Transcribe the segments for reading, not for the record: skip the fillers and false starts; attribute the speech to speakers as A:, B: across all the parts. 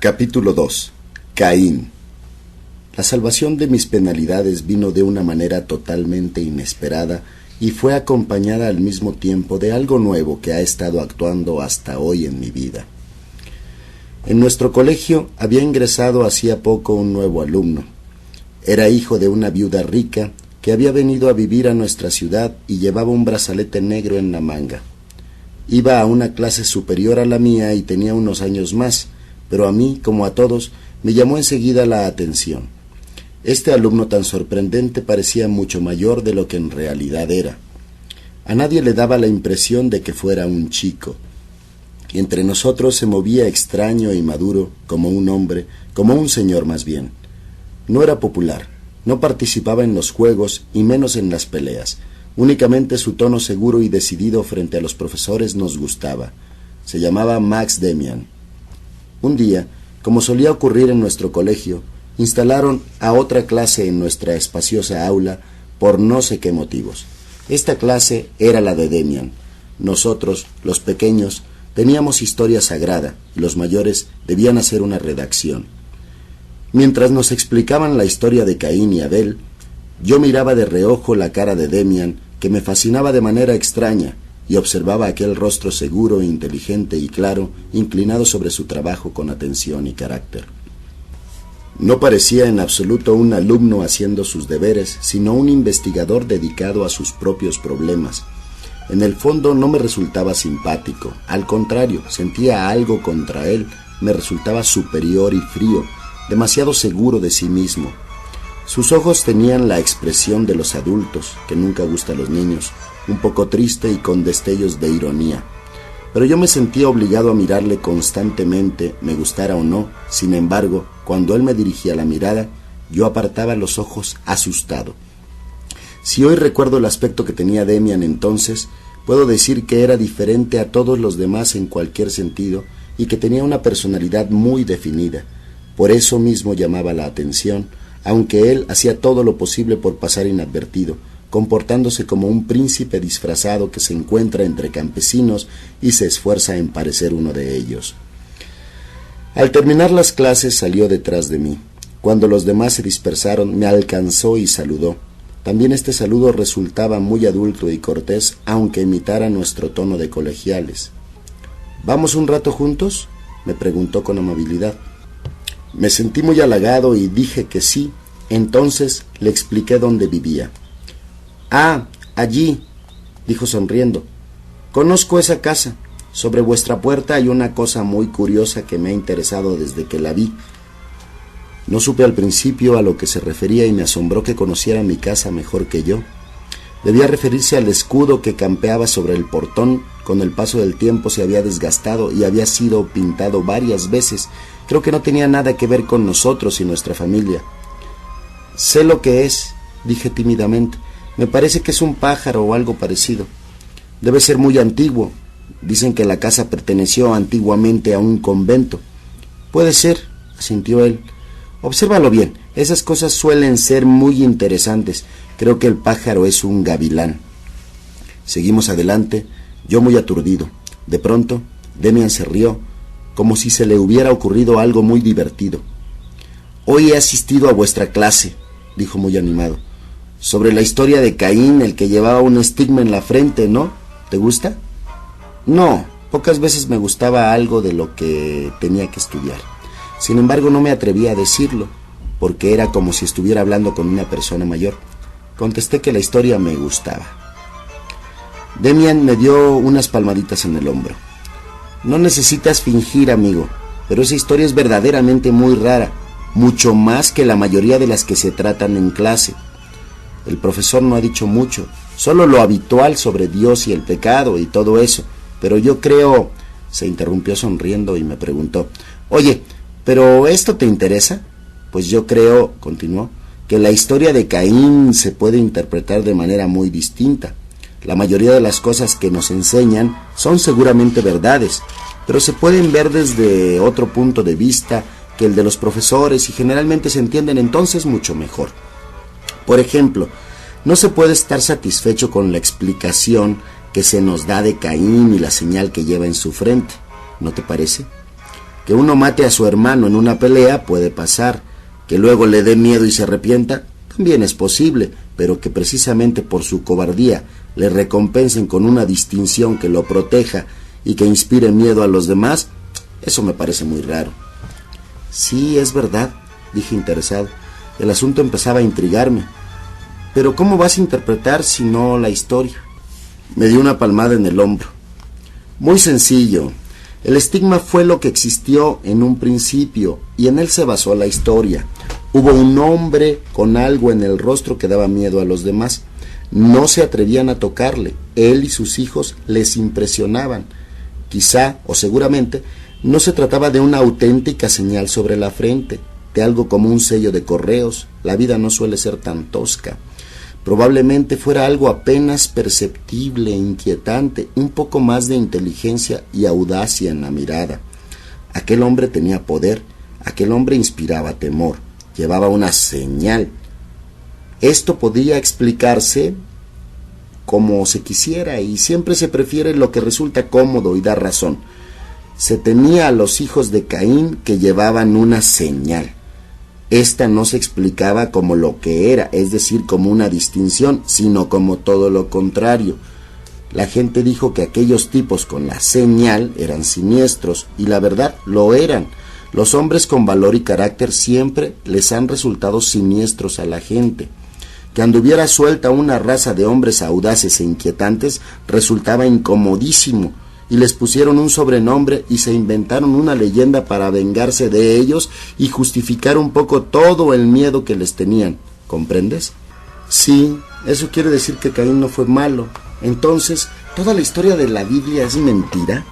A: Capítulo 2. Caín. La salvación de mis penalidades vino de una manera totalmente inesperada y fue acompañada al mismo tiempo de algo nuevo que ha estado actuando hasta hoy en mi vida. En nuestro colegio había ingresado hacía poco un nuevo alumno. Era hijo de una viuda rica que había venido a vivir a nuestra ciudad y llevaba un brazalete negro en la manga. Iba a una clase superior a la mía y tenía unos años más, pero a mí, como a todos, me llamó enseguida la atención. Este alumno tan sorprendente parecía mucho mayor de lo que en realidad era. A nadie le daba la impresión de que fuera un chico. Y entre nosotros se movía extraño y maduro, como un hombre, como un señor más bien. No era popular, no participaba en los juegos y menos en las peleas. Únicamente su tono seguro y decidido frente a los profesores nos gustaba. Se llamaba Max Demian. Un día, como solía ocurrir en nuestro colegio, instalaron a otra clase en nuestra espaciosa aula por no sé qué motivos. Esta clase era la de Demian. Nosotros, los pequeños, teníamos historia sagrada y los mayores debían hacer una redacción. Mientras nos explicaban la historia de Caín y Abel, yo miraba de reojo la cara de Demian, que me fascinaba de manera extraña, y observaba aquel rostro seguro, inteligente y claro, inclinado sobre su trabajo con atención y carácter. No parecía en absoluto un alumno haciendo sus deberes, sino un investigador dedicado a sus propios problemas. En el fondo no me resultaba simpático, al contrario, sentía algo contra él, me resultaba superior y frío, demasiado seguro de sí mismo. Sus ojos tenían la expresión de los adultos, que nunca gusta a los niños, un poco triste y con destellos de ironía. Pero yo me sentía obligado a mirarle constantemente, me gustara o no. Sin embargo, cuando él me dirigía la mirada, yo apartaba los ojos asustado. Si hoy recuerdo el aspecto que tenía Demian entonces, puedo decir que era diferente a todos los demás en cualquier sentido y que tenía una personalidad muy definida. Por eso mismo llamaba la atención, aunque él hacía todo lo posible por pasar inadvertido, comportándose como un príncipe disfrazado que se encuentra entre campesinos y se esfuerza en parecer uno de ellos. Al terminar las clases salió detrás de mí. Cuando los demás se dispersaron, me alcanzó y saludó. También este saludo resultaba muy adulto y cortés, aunque imitara nuestro tono de colegiales. ¿Vamos un rato juntos?, me preguntó con amabilidad. Me sentí muy halagado y dije que sí. Entonces le expliqué dónde vivía. «Ah, allí», dijo sonriendo. «Conozco esa casa. Sobre vuestra puerta hay una cosa muy curiosa que me ha interesado desde que la vi». No supe al principio a lo que se refería y me asombró que conociera mi casa mejor que yo. Debía referirse al escudo que campeaba sobre el portón. Con el paso del tiempo se había desgastado y había sido pintado varias veces. Creo que no tenía nada que ver con nosotros y nuestra familia. «Sé lo que es», dije tímidamente. «Me parece que es un pájaro o algo parecido. Debe ser muy antiguo. Dicen que la casa perteneció antiguamente a un convento». «Puede ser», asintió él. «Obsérvalo bien. Esas cosas suelen ser muy interesantes. Creo que el pájaro es un gavilán». Seguimos adelante, yo muy aturdido. De pronto, Demian se rió, como si se le hubiera ocurrido algo muy divertido. «Hoy he asistido a vuestra clase», dijo muy animado. «Sobre la historia de Caín, el que llevaba un estigma en la frente, ¿no? ¿Te gusta?» «No, pocas veces me gustaba algo de lo que tenía que estudiar. Sin embargo, no me atrevía a decirlo, porque era como si estuviera hablando con una persona mayor. Contesté que la historia me gustaba. Demian me dio unas palmaditas en el hombro. «No necesitas fingir, amigo, pero esa historia es verdaderamente muy rara, mucho más que la mayoría de las que se tratan en clase. El profesor no ha dicho mucho, solo lo habitual sobre Dios y el pecado y todo eso, pero yo creo...» Se interrumpió sonriendo y me preguntó: «Oye, ¿pero esto te interesa? Pues yo creo», continuó, «que la historia de Caín se puede interpretar de manera muy distinta. La mayoría de las cosas que nos enseñan son seguramente verdades, pero se pueden ver desde otro punto de vista que el de los profesores y generalmente se entienden entonces mucho mejor. Por ejemplo, no se puede estar satisfecho con la explicación que se nos da de Caín y la señal que lleva en su frente, ¿no te parece? Que uno mate a su hermano en una pelea puede pasar, que luego le dé miedo y se arrepienta, también es posible, pero que precisamente por su cobardía le recompensen con una distinción que lo proteja y que inspire miedo a los demás, eso me parece muy raro. Sí, es verdad, dije interesado. El asunto empezaba a intrigarme. Pero ¿cómo vas a interpretar si no la historia? Me dio una palmada en el hombro. Muy sencillo. El estigma fue lo que existió en un principio y en él se basó la historia. Hubo un hombre con algo en el rostro que daba miedo a los demás. No se atrevían a tocarle. Él y sus hijos les impresionaban. Quizá, o seguramente, no se trataba de una auténtica señal sobre la frente, de algo como un sello de correos. La vida no suele ser tan tosca. Probablemente fuera algo apenas perceptible e inquietante, un poco más de inteligencia y audacia en la mirada. Aquel hombre tenía poder, aquel hombre inspiraba temor, llevaba una señal. Esto podía explicarse como se quisiera y siempre se prefiere lo que resulta cómodo y da razón. Se temía a los hijos de Caín que llevaban una señal. Esta no se explicaba como lo que era, es decir, como una distinción, sino como todo lo contrario. La gente dijo que aquellos tipos con la señal eran siniestros, y la verdad lo eran. Los hombres con valor y carácter siempre les han resultado siniestros a la gente. Que anduviera suelta una raza de hombres audaces e inquietantes resultaba incomodísimo, y les pusieron un sobrenombre y se inventaron una leyenda para vengarse de ellos y justificar un poco todo el miedo que les tenían. ¿Comprendes? Sí, eso quiere decir que Caín no fue malo. Entonces, ¿toda la historia de la Biblia es mentira?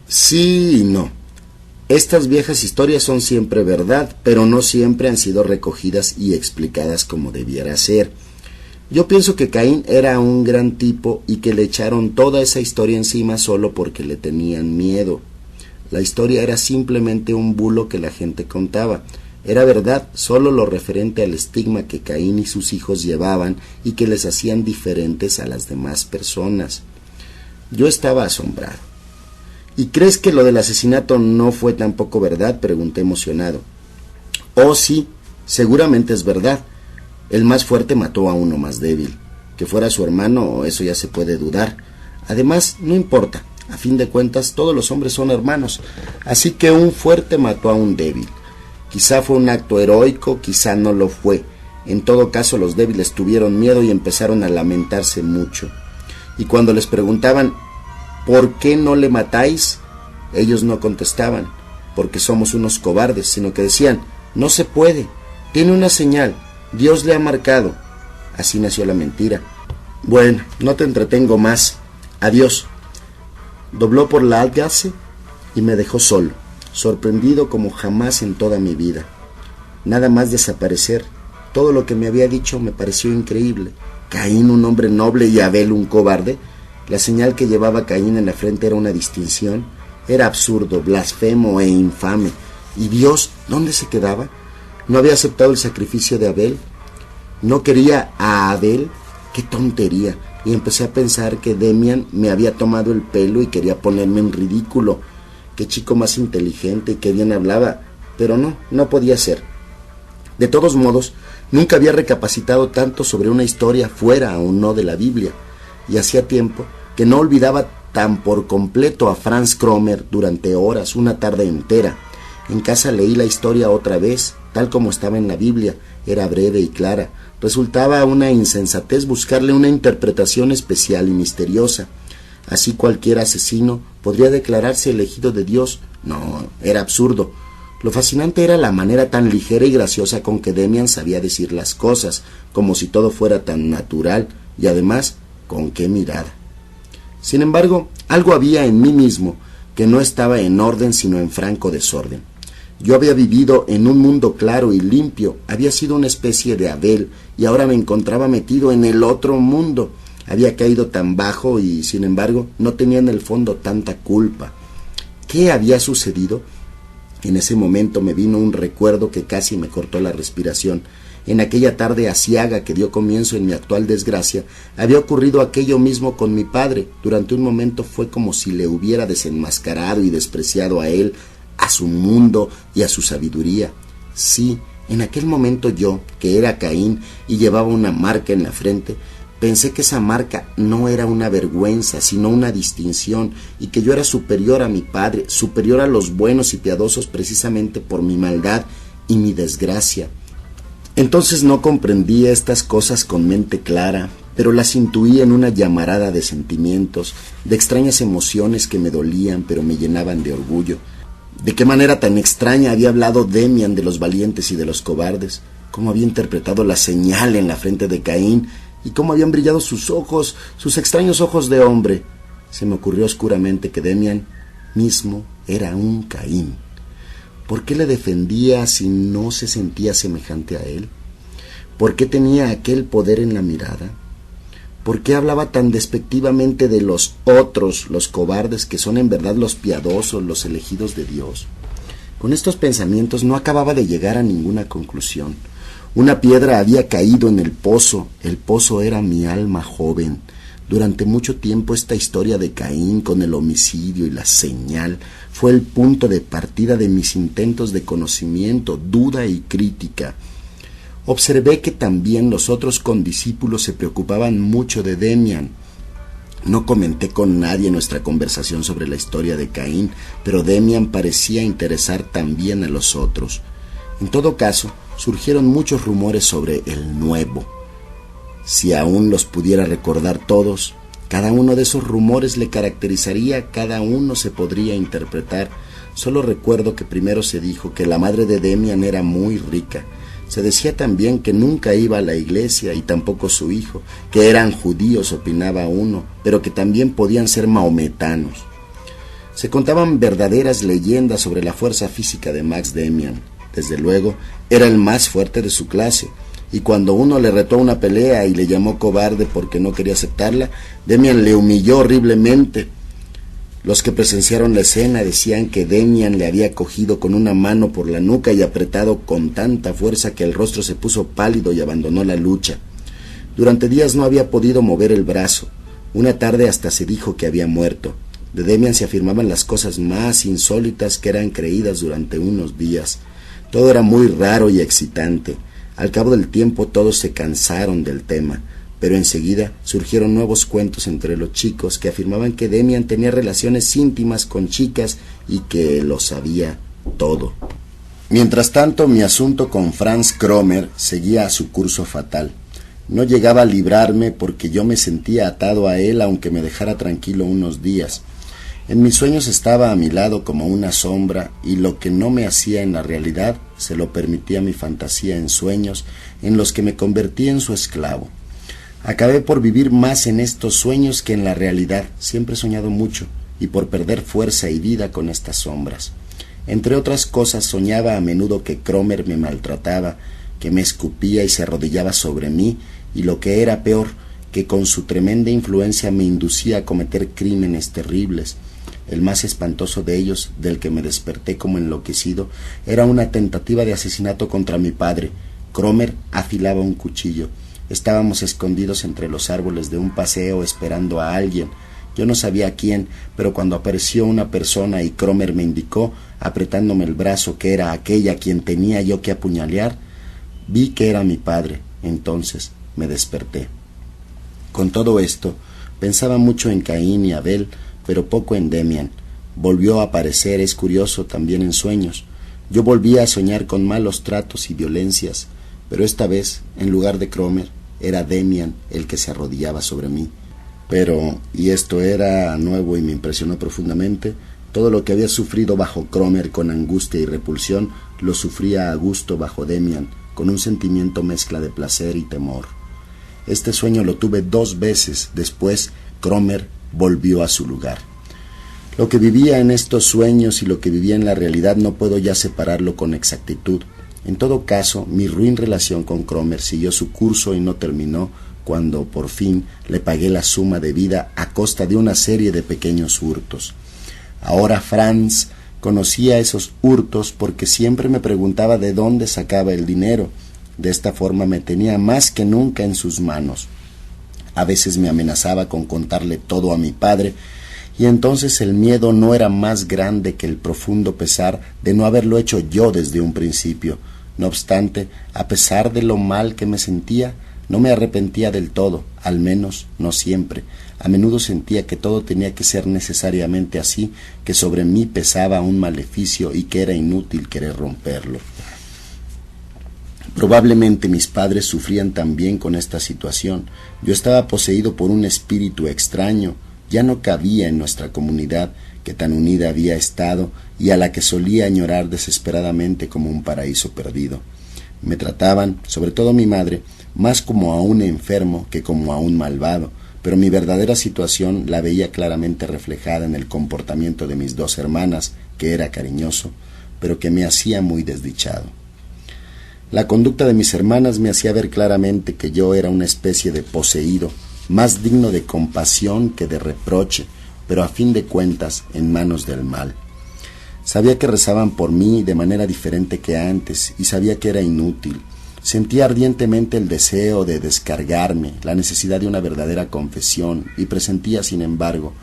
A: Sí y no. Estas viejas historias son siempre verdad, pero no siempre han sido recogidas y explicadas como debiera ser. Yo pienso que Caín era un gran tipo y que le echaron toda esa historia encima solo porque le tenían miedo. La historia era simplemente un bulo que la gente contaba. Era verdad solo lo referente al estigma que Caín y sus hijos llevaban y que les hacían diferentes a las demás personas. Yo estaba asombrado. ¿Y crees que lo del asesinato no fue tampoco verdad?, pregunté emocionado. Oh, sí, seguramente es verdad. El más fuerte mató a uno más débil. Que fuera su hermano, eso ya se puede dudar. Además, no importa. A fin de cuentas, todos los hombres son hermanos. Así que un fuerte mató a un débil. Quizá fue un acto heroico, quizá no lo fue. En todo caso, los débiles tuvieron miedo y empezaron a lamentarse mucho. Y cuando les preguntaban, ¿por qué no le matáis?, ellos no contestaban, porque somos unos cobardes, sino que decían, no se puede, tiene una señal, Dios le ha marcado. Así nació la mentira. Bueno, no te entretengo más. Adiós. Dobló por la Algace y me dejó solo, sorprendido como jamás en toda mi vida. Nada más desaparecer, todo lo que me había dicho me pareció increíble. Caín, un hombre noble, y Abel, un cobarde. La señal que llevaba Caín en la frente era una distinción. Era absurdo, blasfemo e infame. ¿Y Dios dónde se quedaba? ¿No había aceptado el sacrificio de Abel? ¿No quería a Abel? ¡Qué tontería! Y empecé a pensar que Demian me había tomado el pelo y quería ponerme en ridículo. Qué chico más inteligente y qué bien hablaba. Pero no podía ser. De todos modos, nunca había recapacitado tanto sobre una historia fuera o no de la Biblia. Y hacía tiempo que no olvidaba tan por completo a Franz Kromer durante horas, una tarde entera. En casa leí la historia otra vez, tal como estaba en la Biblia. Era breve y clara. Resultaba una insensatez buscarle una interpretación especial y misteriosa. Así cualquier asesino podría declararse elegido de Dios. No, era absurdo. Lo fascinante era la manera tan ligera y graciosa con que Demian sabía decir las cosas, como si todo fuera tan natural, y además, con qué mirada. Sin embargo, algo había en mí mismo que no estaba en orden sino en franco desorden. Yo había vivido en un mundo claro y limpio, había sido una especie de Abel, y ahora me encontraba metido en el otro mundo. Había caído tan bajo y, sin embargo, no tenía en el fondo tanta culpa. ¿Qué había sucedido? En ese momento me vino un recuerdo que casi me cortó la respiración. En aquella tarde aciaga que dio comienzo en mi actual desgracia, había ocurrido aquello mismo con mi padre. Durante un momento fue como si le hubiera desenmascarado y despreciado a él, a su mundo y a su sabiduría. Sí, en aquel momento yo, que era Caín y llevaba una marca en la frente, pensé que esa marca no era una vergüenza, sino una distinción, y que yo era superior a mi padre, superior a los buenos y piadosos precisamente por mi maldad y mi desgracia. Entonces no comprendía estas cosas con mente clara, pero las intuía en una llamarada de sentimientos, de extrañas emociones que me dolían pero me llenaban de orgullo. De qué manera tan extraña había hablado Demian de los valientes y de los cobardes, cómo había interpretado la señal en la frente de Caín y cómo habían brillado sus ojos, sus extraños ojos de hombre. Se me ocurrió oscuramente que Demian mismo era un Caín. ¿Por qué le defendía si no se sentía semejante a él? ¿Por qué tenía aquel poder en la mirada? ¿Por qué hablaba tan despectivamente de los otros, los cobardes, que son en verdad los piadosos, los elegidos de Dios? Con estos pensamientos no acababa de llegar a ninguna conclusión. Una piedra había caído en el pozo era mi alma joven. Durante mucho tiempo esta historia de Caín con el homicidio y la señal fue el punto de partida de mis intentos de conocimiento, duda y crítica. Observé que también los otros condiscípulos se preocupaban mucho de Demian. No comenté con nadie nuestra conversación sobre la historia de Caín, pero Demian parecía interesar también a los otros. En todo caso, surgieron muchos rumores sobre el nuevo. Si aún los pudiera recordar todos, cada uno de esos rumores le caracterizaría, cada uno se podría interpretar. Solo recuerdo que primero se dijo que la madre de Demian era muy rica. Se decía también que nunca iba a la iglesia y tampoco su hijo, que eran judíos, opinaba uno, pero que también podían ser mahometanos. Se contaban verdaderas leyendas sobre la fuerza física de Max Demian. Desde luego, era el más fuerte de su clase, y cuando uno le retó una pelea y le llamó cobarde porque no quería aceptarla, Demian le humilló horriblemente. Los que presenciaron la escena decían que Demian le había cogido con una mano por la nuca y apretado con tanta fuerza que el rostro se puso pálido y abandonó la lucha. Durante días no había podido mover el brazo. Una tarde hasta se dijo que había muerto. De Demian se afirmaban las cosas más insólitas que eran creídas durante unos días. Todo era muy raro y excitante. Al cabo del tiempo todos se cansaron del tema, pero enseguida surgieron nuevos cuentos entre los chicos que afirmaban que Demian tenía relaciones íntimas con chicas y que lo sabía todo. Mientras tanto, mi asunto con Franz Kromer seguía su curso fatal. No llegaba a librarme porque yo me sentía atado a él aunque me dejara tranquilo unos días. En mis sueños estaba a mi lado como una sombra, y lo que no me hacía en la realidad se lo permitía mi fantasía en sueños en los que me convertí en su esclavo. Acabé por vivir más en estos sueños que en la realidad. Siempre he soñado mucho, y por perder fuerza y vida con estas sombras. Entre otras cosas, soñaba a menudo que Kromer me maltrataba, que me escupía y se arrodillaba sobre mí, y lo que era peor, que con su tremenda influencia me inducía a cometer crímenes terribles. El más espantoso de ellos, del que me desperté como enloquecido, era una tentativa de asesinato contra mi padre. Kromer afilaba un cuchillo. Estábamos escondidos entre los árboles de un paseo esperando a alguien. Yo no sabía a quién, pero cuando apareció una persona y Kromer me indicó, apretándome el brazo, que era aquella a quien tenía yo que apuñalear, vi que era mi padre. Entonces me desperté. Con todo esto, pensaba mucho en Caín y Abel, pero poco en Demian. Volvió a aparecer, es curioso, también en sueños. Yo volvía a soñar con malos tratos y violencias, pero esta vez, en lugar de Kromer, era Demian el que se arrodillaba sobre mí. Pero, y esto era nuevo y me impresionó profundamente, todo lo que había sufrido bajo Kromer con angustia y repulsión, lo sufría a gusto bajo Demian, con un sentimiento mezcla de placer y temor. Este sueño lo tuve 2 veces. Después, Kromer volvió a su lugar. Lo que vivía en estos sueños y lo que vivía en la realidad no puedo ya separarlo con exactitud. En todo caso, mi ruin relación con Kromer siguió su curso y no terminó cuando, por fin, le pagué la suma debida a costa de una serie de pequeños hurtos. Ahora Franz conocía esos hurtos porque siempre me preguntaba de dónde sacaba el dinero. De esta forma me tenía más que nunca en sus manos. A veces me amenazaba con contarle todo a mi padre, y entonces el miedo no era más grande que el profundo pesar de no haberlo hecho yo desde un principio. No obstante, a pesar de lo mal que me sentía, no me arrepentía del todo, al menos no siempre. A menudo sentía que todo tenía que ser necesariamente así, que sobre mí pesaba un maleficio y que era inútil querer romperlo. Probablemente mis padres sufrían también con esta situación. Yo estaba poseído por un espíritu extraño, ya no cabía en nuestra comunidad que tan unida había estado y a la que solía añorar desesperadamente como un paraíso perdido. Me trataban, sobre todo mi madre, más como a un enfermo que como a un malvado, pero mi verdadera situación la veía claramente reflejada en el comportamiento de mis dos hermanas, que era cariñoso, pero que me hacía muy desdichado. La conducta de mis hermanas me hacía ver claramente que yo era una especie de poseído, más digno de compasión que de reproche, pero a fin de cuentas en manos del mal. Sabía que rezaban por mí de manera diferente que antes y sabía que era inútil. Sentía ardientemente el deseo de descargarme, la necesidad de una verdadera confesión y presentía, sin embargo,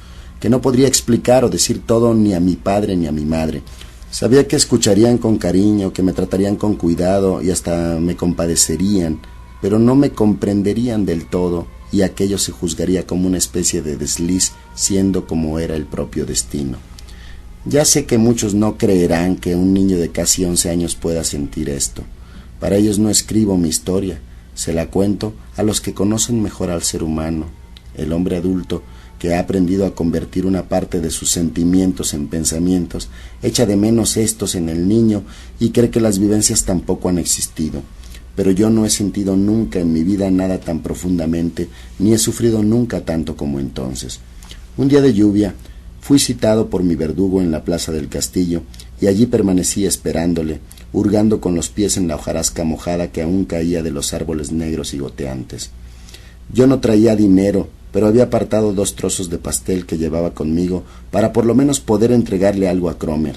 A: que no podría explicar o decir todo ni a mi padre ni a mi madre. Sabía que escucharían con cariño, que me tratarían con cuidado y hasta me compadecerían, pero no me comprenderían del todo y aquello se juzgaría como una especie de desliz, siendo como era el propio destino. Ya sé que muchos no creerán que un niño de casi 11 años pueda sentir esto. Para ellos no escribo mi historia, se la cuento a los que conocen mejor al ser humano, el hombre adulto que ha aprendido a convertir una parte de sus sentimientos en pensamientos, echa de menos estos en el niño y cree que las vivencias tampoco han existido. Pero yo no he sentido nunca en mi vida nada tan profundamente, ni he sufrido nunca tanto como entonces. Un día de lluvia, fui citado por mi verdugo en la plaza del castillo, y allí permanecí esperándole, hurgando con los pies en la hojarasca mojada que aún caía de los árboles negros y goteantes. Yo no traía dinero, pero había apartado 2 trozos de pastel que llevaba conmigo para por lo menos poder entregarle algo a Cromer.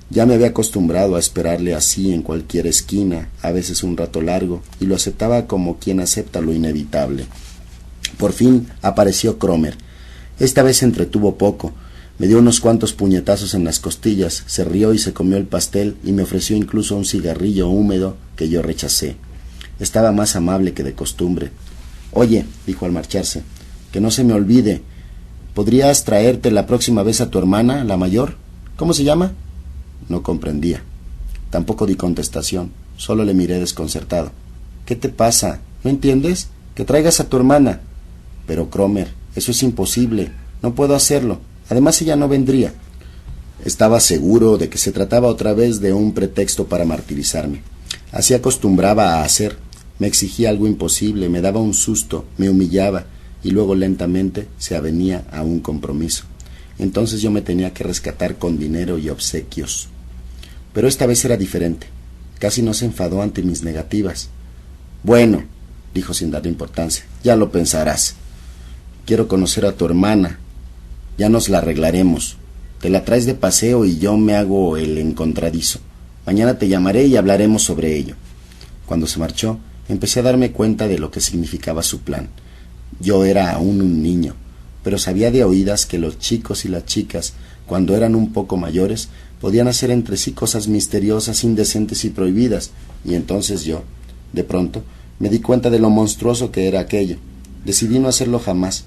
A: Ya me había acostumbrado a esperarle así en cualquier esquina, a veces un rato largo, y lo aceptaba como quien acepta lo inevitable. Por fin apareció Cromer. Esta vez se entretuvo poco. Me dio unos cuantos puñetazos en las costillas, se rió y se comió el pastel y me ofreció incluso un cigarrillo húmedo que yo rechacé. Estaba más amable que de costumbre. «Oye», dijo al marcharse, «que no se me olvide, ¿podrías traerte la próxima vez a tu hermana, la mayor? ¿Cómo se llama?» No comprendía. Tampoco di contestación, solo le miré desconcertado. «¿Qué te pasa? ¿No entiendes? Que traigas a tu hermana». «Pero, Cromer, eso es imposible, no puedo hacerlo. Además ella no vendría». Estaba seguro de que se trataba otra vez de un pretexto para martirizarme. Así acostumbraba a hacer. Me exigía algo imposible, me daba un susto, me humillaba y luego lentamente se avenía a un compromiso. Entonces yo me tenía que rescatar con dinero y obsequios. Pero esta vez era diferente. Casi no se enfadó ante mis negativas. «Bueno», dijo sin darle importancia, «ya lo pensarás. Quiero conocer a tu hermana. Ya nos la arreglaremos. Te la traes de paseo y yo me hago el encontradizo. Mañana te llamaré y hablaremos sobre ello». Cuando se marchó, empecé a darme cuenta de lo que significaba su plan. Yo era aún un niño, pero sabía de oídas que los chicos y las chicas, cuando eran un poco mayores, podían hacer entre sí cosas misteriosas, indecentes y prohibidas, y entonces yo, de pronto, me di cuenta de lo monstruoso que era aquello. Decidí no hacerlo jamás,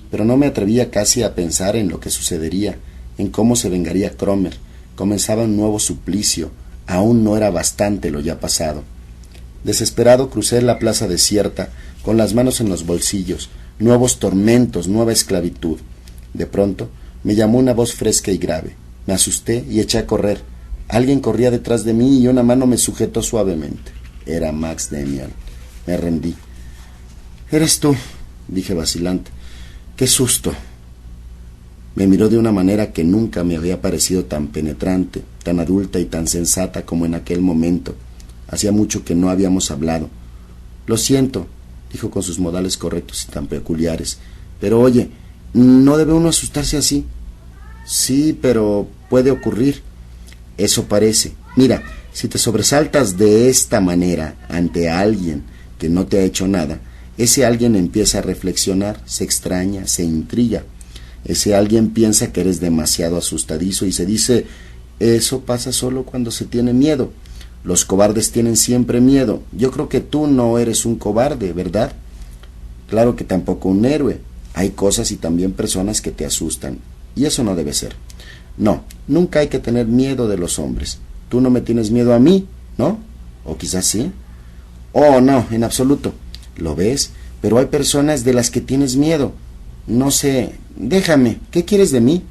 A: pero no me atrevía casi a pensar en lo que sucedería, en cómo se vengaría Cromer. Comenzaba un nuevo suplicio, aún no era bastante lo ya pasado. Desesperado crucé la plaza desierta, con las manos en los bolsillos, nuevos tormentos, nueva esclavitud. De pronto me llamó una voz fresca y grave. Me asusté y eché a correr. Alguien corría detrás de mí y una mano me sujetó suavemente. Era Max Damian. Me rendí. «¿Eres tú?», dije vacilante. «¡Qué susto!». Me miró de una manera que nunca me había parecido tan penetrante, tan adulta y tan sensata como en aquel momento. Hacía mucho que no habíamos hablado. «Lo siento», dijo con sus modales correctos y tan peculiares, «pero oye, no debe uno asustarse así». «Sí, pero puede ocurrir». «Eso parece. Mira, si te sobresaltas de esta manera ante alguien que no te ha hecho nada, ese alguien empieza a reflexionar, se extraña, se intriga. Ese alguien piensa que eres demasiado asustadizo y se dice, eso pasa solo cuando se tiene miedo. Los cobardes tienen siempre miedo. Yo creo que tú no eres un cobarde, ¿verdad? Claro que tampoco un héroe. Hay cosas y también personas que te asustan, y eso no debe ser. No, nunca hay que tener miedo de los hombres. Tú no me tienes miedo a mí, ¿no? O quizás sí. Oh, no, en absoluto. ¿Lo ves? Pero hay personas de las que tienes miedo. No sé, déjame, ¿qué quieres de mí?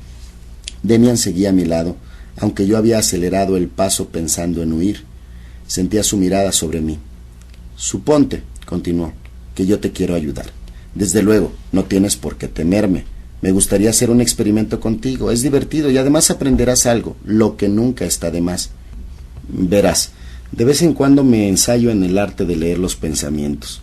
A: Demian seguía a mi lado, aunque yo había acelerado el paso pensando en huir. Sentía su mirada sobre mí. Suponte, continuó, que yo te quiero ayudar. Desde luego, no tienes por qué temerme. Me gustaría hacer un experimento contigo. Es divertido y además aprenderás algo, lo que nunca está de más. Verás, de vez en cuando me ensayo en el arte de leer los pensamientos.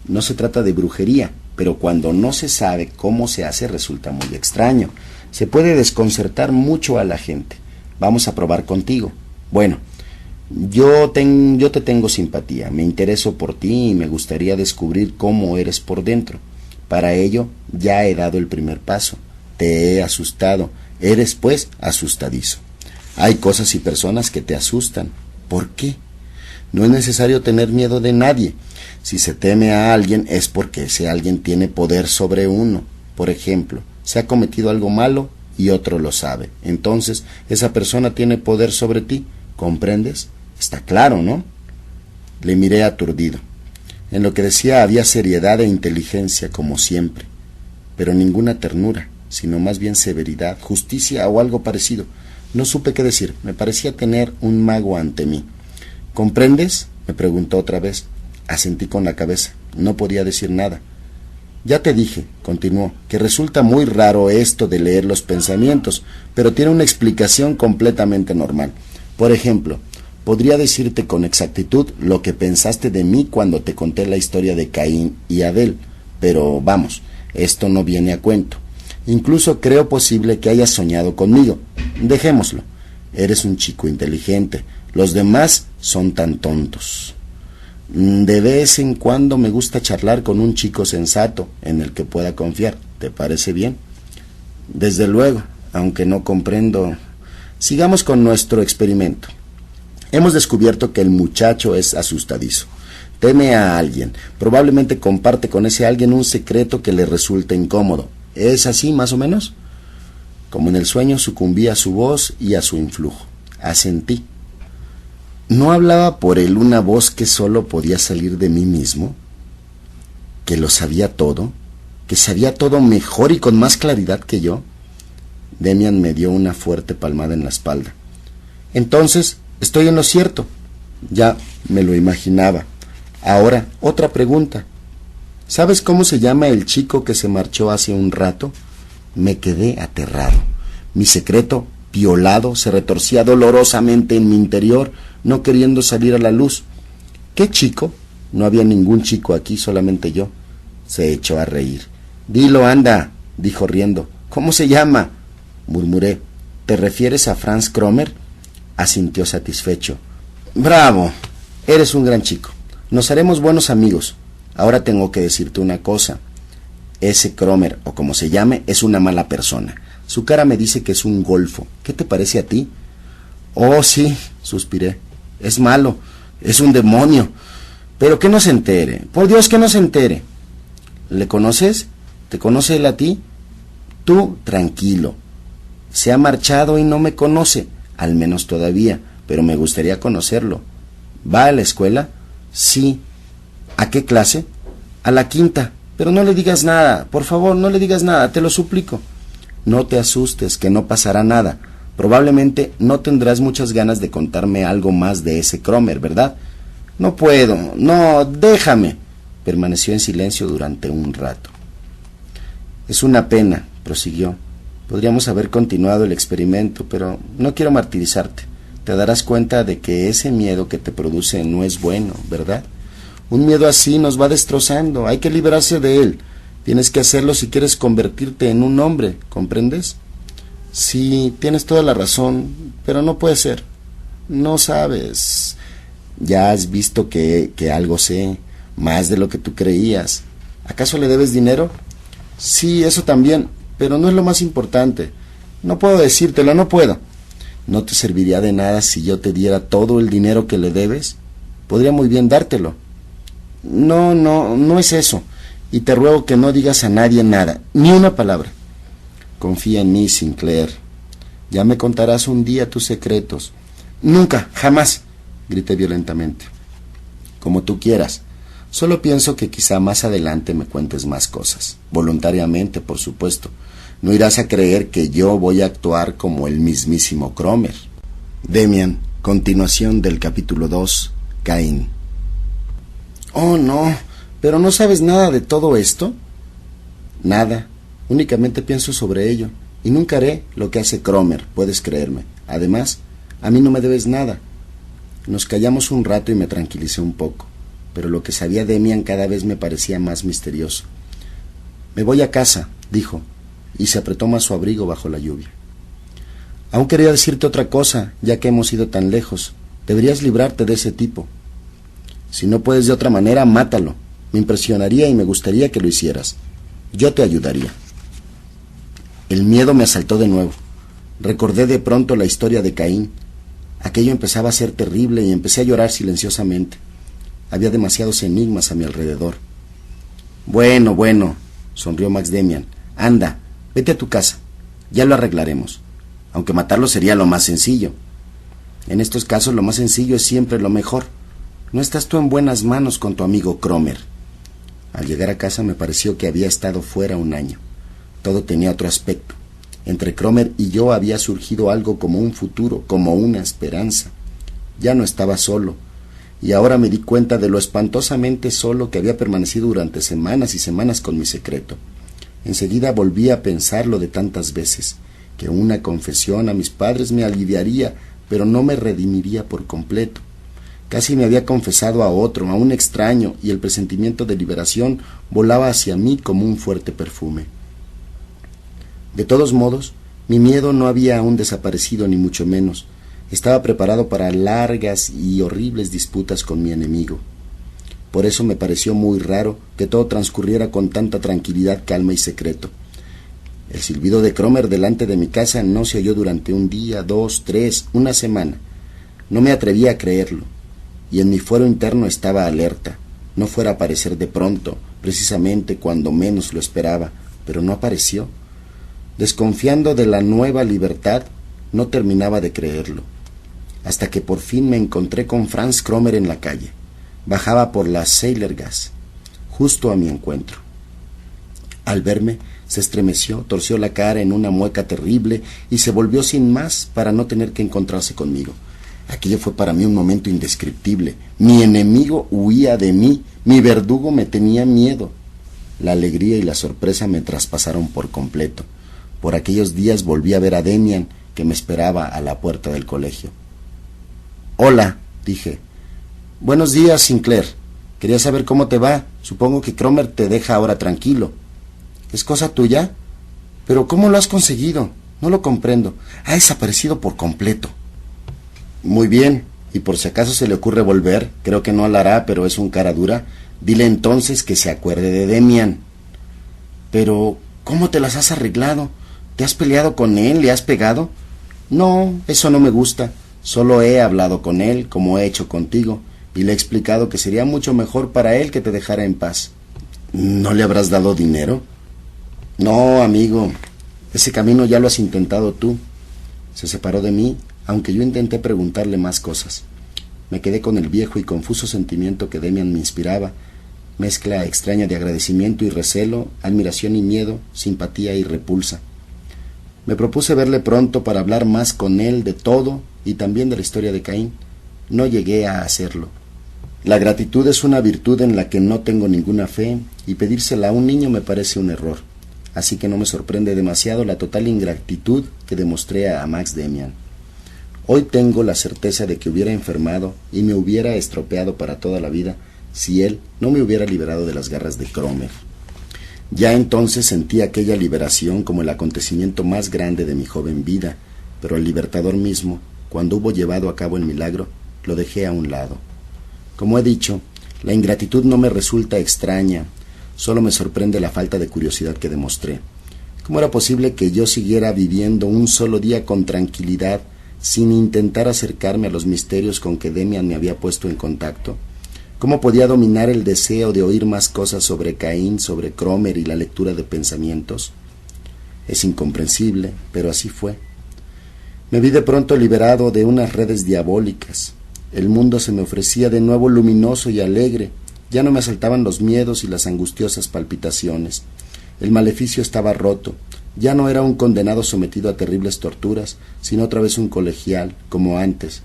A: No se trata de brujería, pero cuando no se sabe cómo se hace resulta muy extraño. Se puede desconcertar mucho a la gente. Vamos a probar contigo. Bueno, yo te tengo simpatía, me intereso por ti y me gustaría descubrir cómo eres por dentro. Para ello ya he dado el primer paso. Te he asustado. Eres, pues, asustadizo. Hay cosas y personas que te asustan. ¿Por qué? No es necesario tener miedo de nadie. Si se teme a alguien es porque ese alguien tiene poder sobre uno. Por ejemplo, se ha cometido algo malo y otro lo sabe. Entonces, esa persona tiene poder sobre ti. ¿Comprendes? Está claro, ¿no? Le miré aturdido. En lo que decía había seriedad e inteligencia, como siempre, pero ninguna ternura, sino más bien severidad, justicia o algo parecido. No supe qué decir. Me parecía tener un mago ante mí. ¿Comprendes?, me preguntó otra vez. Asentí con la cabeza. No podía decir nada. Ya te dije, continuó, que resulta muy raro esto de leer los pensamientos, pero tiene una explicación completamente normal. Por ejemplo, podría decirte con exactitud lo que pensaste de mí cuando te conté la historia de Caín y Abel, pero vamos, esto no viene a cuento. Incluso creo posible que hayas soñado conmigo. Dejémoslo. Eres un chico inteligente. Los demás son tan tontos. De vez en cuando me gusta charlar con un chico sensato en el que pueda confiar. ¿Te parece bien? Desde luego, aunque no comprendo. Sigamos con nuestro experimento. Hemos descubierto que el muchacho es asustadizo. Teme a alguien. Probablemente comparte con ese alguien un secreto que le resulta incómodo. ¿Es así, más o menos? Como en el sueño sucumbí a su voz y a su influjo. Asentí. ¿No hablaba por él una voz que solo podía salir de mí mismo? ¿Que lo sabía todo? ¿Que sabía todo mejor y con más claridad que yo? Demian me dio una fuerte palmada en la espalda. Entonces, estoy en lo cierto. Ya me lo imaginaba. Ahora, otra pregunta. ¿Sabes cómo se llama el chico que se marchó hace un rato? Me quedé aterrado. Mi secreto, violado, se retorcía dolorosamente en mi interior, no queriendo salir a la luz. ¿Qué chico? No había ningún chico aquí, solamente yo. Se echó a reír. Dilo, anda, dijo riendo. ¿Cómo se llama? Murmuré. ¿Te refieres a Franz Cromer? Asintió satisfecho. Bravo, eres un gran chico. Nos haremos buenos amigos. Ahora tengo que decirte una cosa. Ese Cromer, o como se llame, es una mala persona. Su cara me dice que es un golfo. ¿Qué te parece a ti? Oh, sí, suspiré. Es malo, es un demonio. Pero que no se entere. Por Dios, que no se entere. ¿Le conoces? ¿Te conoce él a ti? Tú, tranquilo. Se ha marchado y no me conoce, al menos todavía, pero me gustaría conocerlo. ¿Va a la escuela? Sí. ¿A qué clase? A la 5ª. Pero no le digas nada, por favor, no le digas nada, te lo suplico. No te asustes, que no pasará nada. Probablemente no tendrás muchas ganas de contarme algo más de ese Cromer, ¿verdad? No puedo, no, déjame. Permaneció en silencio durante un rato. Es una pena, prosiguió. Podríamos haber continuado el experimento, pero no quiero martirizarte. Te darás cuenta de que ese miedo que te produce no es bueno, ¿verdad? Un miedo así nos va destrozando, hay que liberarse de él. Tienes que hacerlo si quieres convertirte en un hombre, ¿comprendes? Sí, tienes toda la razón, pero no puede ser. No sabes. Ya has visto que algo sé, más de lo que tú creías. ¿Acaso le debes dinero? Sí, eso también, pero no es lo más importante. No puedo decírtelo, no puedo. ¿No te serviría de nada si yo te diera todo el dinero que le debes? Podría muy bien dártelo. No es eso. Y te ruego que no digas a nadie nada, ni una palabra. Confía en mí, Sinclair. Ya me contarás un día tus secretos. Nunca, jamás, grité violentamente. Como tú quieras. Solo pienso que quizá más adelante me cuentes más cosas. Voluntariamente, por supuesto. No irás a creer que yo voy a actuar como el mismísimo Cromer. Demian, continuación del capítulo 2, Caín. Oh, no, pero ¿no sabes nada de todo esto? Nada, únicamente pienso sobre ello, y nunca haré lo que hace Cromer, puedes creerme. Además, a mí no me debes nada. Nos callamos un rato y me tranquilicé un poco, pero lo que sabía Demian cada vez me parecía más misterioso. Me voy a casa, dijo, y se apretó más su abrigo bajo la lluvia. Aún quería decirte otra cosa, ya que hemos ido tan lejos. Deberías librarte de ese tipo. Si no puedes de otra manera, mátalo. Me impresionaría y me gustaría que lo hicieras. Yo te ayudaría. El miedo me asaltó de nuevo. Recordé de pronto la historia de Caín. Aquello empezaba a ser terrible y empecé a llorar silenciosamente. Había demasiados enigmas a mi alrededor. Bueno, sonrió Max Demian. Anda, vete a tu casa. Ya lo arreglaremos. Aunque matarlo sería lo más sencillo. En estos casos lo más sencillo es siempre lo mejor. No estás tú en buenas manos con tu amigo Cromer. Al llegar a casa me pareció que había estado fuera un año. Todo tenía otro aspecto. Entre Cromer y yo había surgido algo como un futuro, como una esperanza. Ya no estaba solo, y ahora me di cuenta de lo espantosamente solo que había permanecido durante semanas y semanas con mi secreto. Enseguida volví a pensarlo de tantas veces, que una confesión a mis padres me aliviaría, pero no me redimiría por completo. Casi me había confesado a otro, a un extraño, y el presentimiento de liberación volaba hacia mí como un fuerte perfume. De todos modos, mi miedo no había aún desaparecido, ni mucho menos. Estaba preparado para largas y horribles disputas con mi enemigo. Por eso me pareció muy raro que todo transcurriera con tanta tranquilidad, calma y secreto. El silbido de Cromer delante de mi casa no se oyó durante un día, 2, 3, una semana. No me atrevía a creerlo, y en mi fuero interno estaba alerta. No fuera a aparecer de pronto, precisamente cuando menos lo esperaba, pero no apareció. Desconfiando de la nueva libertad, no terminaba de creerlo, hasta que por fin me encontré con Franz Cromer en la calle. Bajaba por la Seilergasse, justo a mi encuentro. Al verme, se estremeció, torció la cara en una mueca terrible y se volvió sin más para no tener que encontrarse conmigo. Aquello fue para mí un momento indescriptible. Mi enemigo huía de mí, mi verdugo me tenía miedo. La alegría y la sorpresa me traspasaron por completo. Por aquellos días volví a ver a Demian, que me esperaba a la puerta del colegio. «Hola», dije. «Buenos días, Sinclair. Quería saber cómo te va. Supongo que Cromer te deja ahora tranquilo». «¿Es cosa tuya? Pero ¿cómo lo has conseguido? No lo comprendo. Ha desaparecido por completo». «Muy bien, y por si acaso se le ocurre volver, creo que no lo hará, pero es un cara dura, dile entonces que se acuerde de Demian». «Pero, ¿cómo te las has arreglado? ¿Te has peleado con él? ¿Le has pegado?» «No, eso no me gusta. Solo he hablado con él, como he hecho contigo, y le he explicado que sería mucho mejor para él que te dejara en paz». «¿No le habrás dado dinero?» «No, amigo, ese camino ya lo has intentado tú». Se separó de mí, aunque yo intenté preguntarle más cosas. Me quedé con el viejo y confuso sentimiento que Demian me inspiraba, mezcla extraña de agradecimiento y recelo, admiración y miedo, simpatía y repulsa. Me propuse verle pronto para hablar más con él de todo y también de la historia de Caín. No llegué a hacerlo. La gratitud es una virtud en la que no tengo ninguna fe, y pedírsela a un niño me parece un error. Así que no me sorprende demasiado la total ingratitud que demostré a Max Demian. Hoy tengo la certeza de que hubiera enfermado y me hubiera estropeado para toda la vida si él no me hubiera liberado de las garras de Cromer. Ya entonces sentí aquella liberación como el acontecimiento más grande de mi joven vida, pero el libertador mismo, cuando hubo llevado a cabo el milagro, lo dejé a un lado. Como he dicho, la ingratitud no me resulta extraña, solo me sorprende la falta de curiosidad que demostré. ¿Cómo era posible que yo siguiera viviendo un solo día con tranquilidad, sin intentar acercarme a los misterios con que Demian me había puesto en contacto? ¿Cómo podía dominar el deseo de oír más cosas sobre Caín, sobre Cromer y la lectura de pensamientos? Es incomprensible, pero así fue. Me vi de pronto liberado de unas redes diabólicas. El mundo se me ofrecía de nuevo luminoso y alegre. Ya no me asaltaban los miedos y las angustiosas palpitaciones. El maleficio estaba roto. Ya no era un condenado sometido a terribles torturas, sino otra vez un colegial, como antes.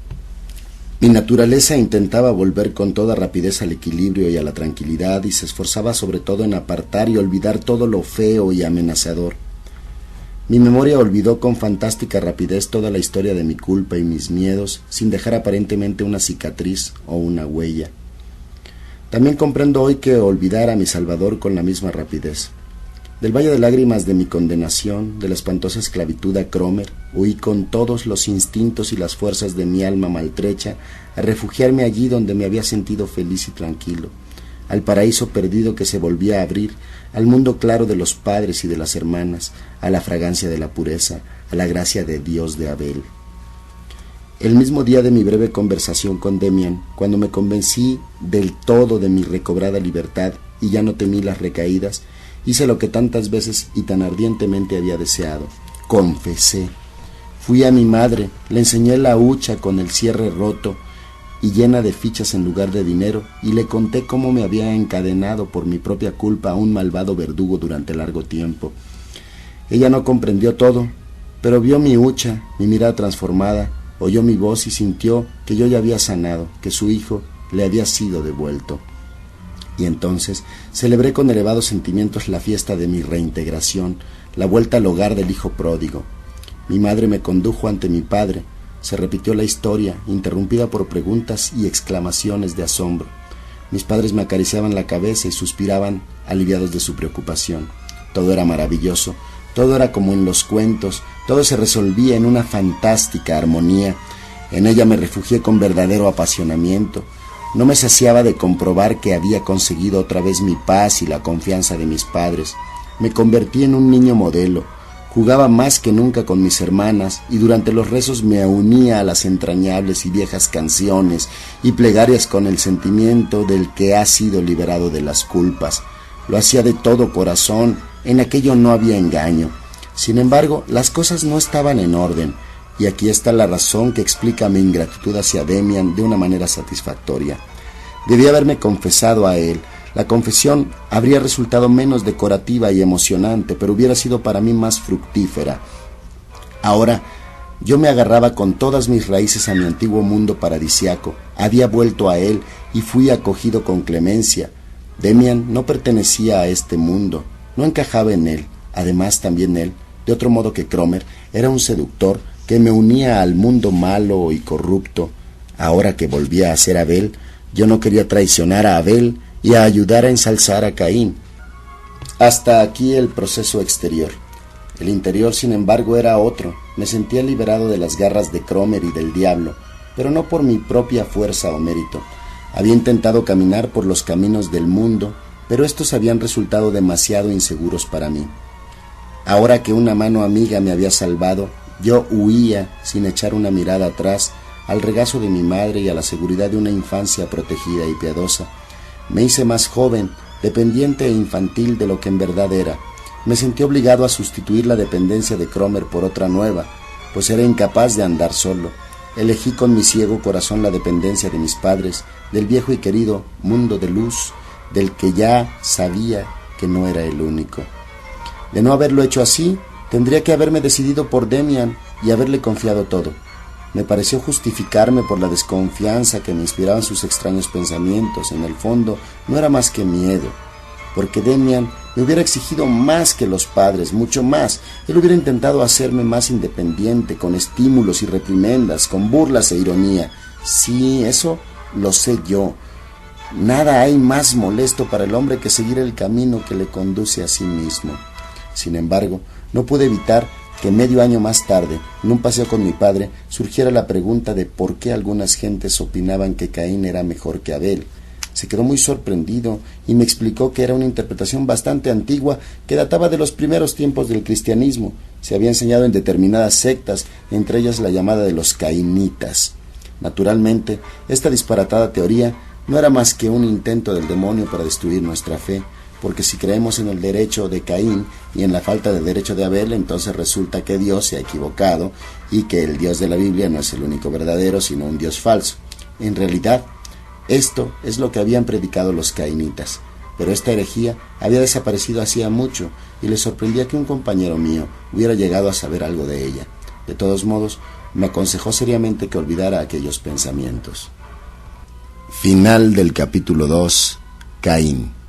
A: Mi naturaleza intentaba volver con toda rapidez al equilibrio y a la tranquilidad, y se esforzaba sobre todo en apartar y olvidar todo lo feo y amenazador. Mi memoria olvidó con fantástica rapidez toda la historia de mi culpa y mis miedos, sin dejar aparentemente una cicatriz o una huella. También comprendo hoy que olvidar a mi Salvador con la misma rapidez. Del valle de lágrimas de mi condenación, de la espantosa esclavitud a Cromer, huí con todos los instintos y las fuerzas de mi alma maltrecha a refugiarme allí donde me había sentido feliz y tranquilo, al paraíso perdido que se volvía a abrir, al mundo claro de los padres y de las hermanas, a la fragancia de la pureza, a la gracia de Dios de Abel. El mismo día de mi breve conversación con Demian, cuando me convencí del todo de mi recobrada libertad y ya no temí las recaídas, hice lo que tantas veces y tan ardientemente había deseado. Confesé. Fui a mi madre, le enseñé la hucha con el cierre roto y llena de fichas en lugar de dinero, y le conté cómo me había encadenado por mi propia culpa a un malvado verdugo durante largo tiempo. Ella no comprendió todo, pero vio mi hucha, mi mirada transformada, oyó mi voz y sintió que yo ya había sanado, que su hijo le había sido devuelto. Y entonces celebré con elevados sentimientos la fiesta de mi reintegración, la vuelta al hogar del hijo pródigo. Mi madre me condujo ante mi padre. Se repitió la historia, interrumpida por preguntas y exclamaciones de asombro. Mis padres me acariciaban la cabeza y suspiraban, aliviados de su preocupación. Todo era maravilloso, todo era como en los cuentos, todo se resolvía en una fantástica armonía. En ella me refugié con verdadero apasionamiento. No me saciaba de comprobar que había conseguido otra vez mi paz y la confianza de mis padres. Me convertí en un niño modelo. Jugaba más que nunca con mis hermanas y durante los rezos me unía a las entrañables y viejas canciones y plegarias con el sentimiento del que ha sido liberado de las culpas. Lo hacía de todo corazón, en aquello no había engaño. Sin embargo, las cosas no estaban en orden, y aquí está la razón que explica mi ingratitud hacia Demian de una manera satisfactoria. Debí haberme confesado a él. La confesión habría resultado menos decorativa y emocionante, pero hubiera sido para mí más fructífera. Ahora yo me agarraba con todas mis raíces a mi antiguo mundo paradisiaco. Había vuelto a él y fui acogido con clemencia. Demian no pertenecía a este mundo, no encajaba en él. Además, también él, de otro modo que Cromer, era un seductor que me unía al mundo malo y corrupto. Ahora que volvía a ser Abel, yo no quería traicionar a Abel y a ayudar a ensalzar a Caín. Hasta aquí el proceso exterior. El interior, sin embargo, era otro. Me sentía liberado de las garras de Cromer y del diablo, pero no por mi propia fuerza o mérito. Había intentado caminar por los caminos del mundo, pero estos habían resultado demasiado inseguros para mí. Ahora que una mano amiga me había salvado, yo huía, sin echar una mirada atrás, al regazo de mi madre y a la seguridad de una infancia protegida y piadosa. Me hice más joven, dependiente e infantil de lo que en verdad era. Me sentí obligado a sustituir la dependencia de Cromer por otra nueva, pues era incapaz de andar solo. Elegí con mi ciego corazón la dependencia de mis padres, del viejo y querido mundo de luz, del que ya sabía que no era el único. De no haberlo hecho así, tendría que haberme decidido por Demian y haberle confiado todo. Me pareció justificarme por la desconfianza que me inspiraban sus extraños pensamientos. En el fondo, no era más que miedo, porque Demian me hubiera exigido más que los padres, mucho más. Él hubiera intentado hacerme más independiente, con estímulos y reprimendas, con burlas e ironía. Sí, eso lo sé yo. Nada hay más molesto para el hombre que seguir el camino que le conduce a sí mismo. Sin embargo, no pude evitar que medio año más tarde, en un paseo con mi padre, surgiera la pregunta de por qué algunas gentes opinaban que Caín era mejor que Abel. Se quedó muy sorprendido y me explicó que era una interpretación bastante antigua que databa de los primeros tiempos del cristianismo. Se había enseñado en determinadas sectas, entre ellas la llamada de los cainitas. Naturalmente, esta disparatada teoría no era más que un intento del demonio para destruir nuestra fe, porque si creemos en el derecho de Caín y en la falta de derecho de Abel, entonces resulta que Dios se ha equivocado y que el Dios de la Biblia no es el único verdadero, sino un Dios falso. En realidad, esto es lo que habían predicado los cainitas, pero esta herejía había desaparecido hacía mucho y le sorprendía que un compañero mío hubiera llegado a saber algo de ella. De todos modos, me aconsejó seriamente que olvidara aquellos pensamientos. Final del capítulo 2. Caín.